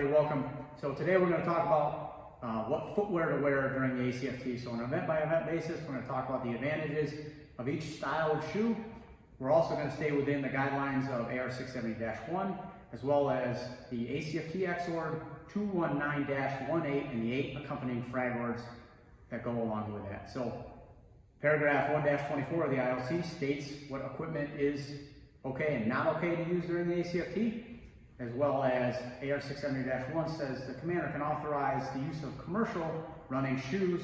everybody, welcome. So today we're going to talk about what footwear to wear during the ACFT. So on an event by event basis, we're going to talk about the advantages of each style of shoe. We're also going to stay within the guidelines of AR 670-1, as well as the ACFT X-Ord 219-18 and the 8 accompanying frag words that go along with that. So paragraph 1-24 of the ILC states what equipment is okay and not okay to use during the ACFT, as well as AR 670-1 says the commander can authorize the use of commercial running shoes,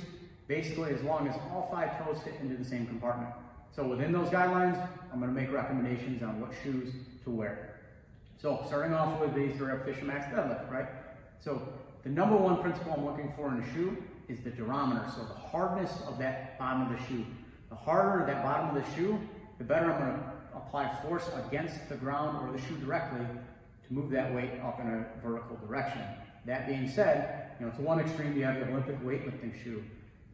basically as long as all 5 toes fit into the same compartment. So within those guidelines, I'm going to make recommendations on what shoes to wear. So starting off with the 3-rep Fisher Max deadlift, right? So the number one principle I'm looking for in a shoe is the durometer, so the hardness of that bottom of the shoe. The harder that bottom of the shoe, the better I'm going to apply force against the ground or the shoe directly to move that weight up in a vertical direction. That being said, to one extreme you have the Olympic weightlifting shoe.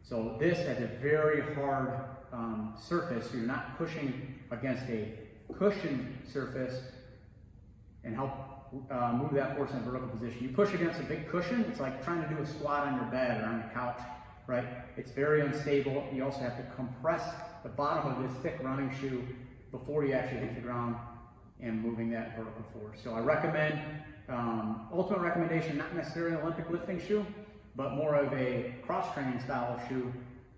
So this has a very hard surface, so you're not pushing against a cushioned surface and help move that force in a vertical position. You push against a big cushion, it's like trying to do a squat on your bed or on the couch, right? It's very unstable. You also have to compress the bottom of this thick running shoe before you actually hit the ground and moving that vertical force. So I recommend, ultimate recommendation, not necessarily an Olympic lifting shoe, but more of a cross-training style of shoe,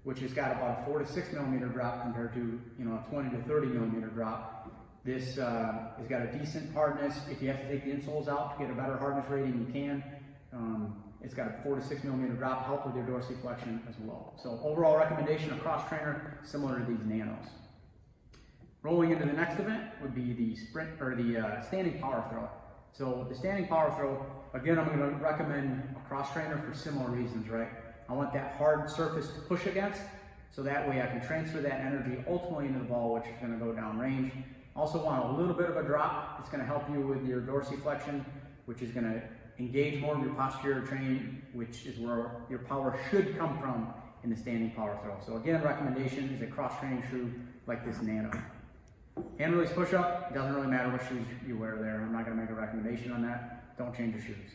which has got about a 4 to 6 millimeter drop compared to a 20 to 30 millimeter drop. This has got a decent hardness. If you have to take the insoles out to get a better hardness rating, you can. It's got a 4 to 6 millimeter drop, help with your dorsiflexion as well. So overall recommendation, a cross-trainer similar to these nanos. Rolling into the next event would be the sprint or the standing power throw. So the standing power throw, again, I'm going to recommend a cross trainer for similar reasons, right? I want that hard surface to push against, so that way I can transfer that energy ultimately into the ball, which is going to go down range. Also want a little bit of a drop. It's going to help you with your dorsiflexion, which is going to engage more of your posterior training, which is where your power should come from in the standing power throw. So again, recommendation is a cross training shoe like this Nano. Hand release push-up, doesn't really matter what shoes you wear there. I'm not going to make a recommendation on that. Don't change your shoes.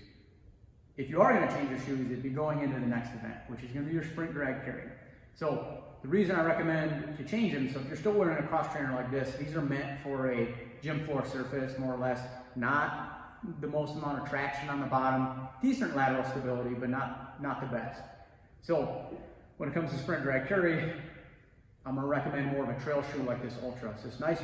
If you are going to change your shoes, it'd be going into the next event, which is going to be your sprint drag carry. So the reason I recommend to change them, so if you're still wearing a cross trainer like this, these are meant for a gym floor surface, more or less, not the most amount of traction on the bottom, decent lateral stability, but not the best. So when it comes to sprint drag carry, I'm going to recommend more of a trail shoe like this Ultra. So it's nice,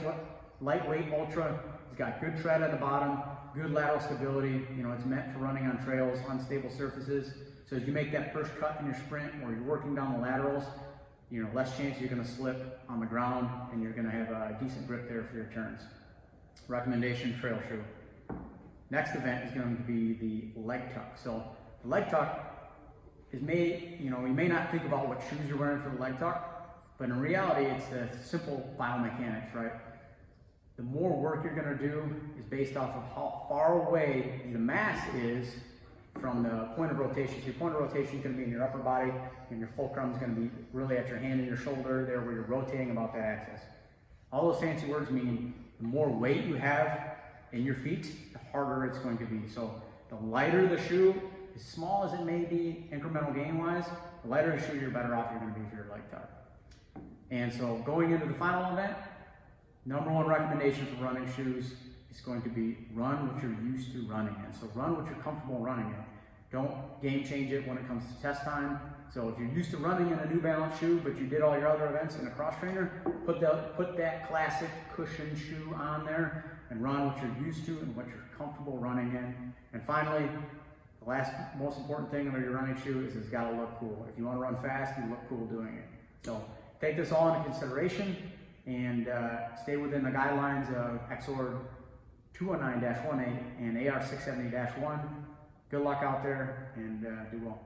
lightweight Ultra. It's got good tread at the bottom, good lateral stability. It's meant for running on trails, unstable surfaces. So as you make that first cut in your sprint or you're working down the laterals, less chance you're going to slip on the ground and you're going to have a decent grip there for your turns. Recommendation, trail shoe. Next event is going to be the leg tuck. So the leg tuck is made, you may not think about what shoes you're wearing for the leg tuck, but in reality, it's the simple biomechanics, right? The more work you're going to do is based off of how far away the mass is from the point of rotation. So your point of rotation is going to be in your upper body, and your fulcrum is going to be really at your hand and your shoulder, there where you're rotating about that axis. All those fancy words mean the more weight you have in your feet, the harder it's going to be. So the lighter the shoe, as small as it may be, incremental gain-wise, the lighter the shoe, you're better off you're going to be for your leg tuck. And so going into the final event, number one recommendation for running shoes is going to be run what you're used to running in. So run what you're comfortable running in. Don't game change it when it comes to test time. So if you're used to running in a New Balance shoe, but you did all your other events in a cross trainer, put that classic cushion shoe on there and run what you're used to and what you're comfortable running in. And finally, the last most important thing about your running shoe is it's got to look cool. If you want to run fast, you look cool doing it. So take this all into consideration and stay within the guidelines of X-Ord 219-18 and AR 670-1. Good luck out there and do well.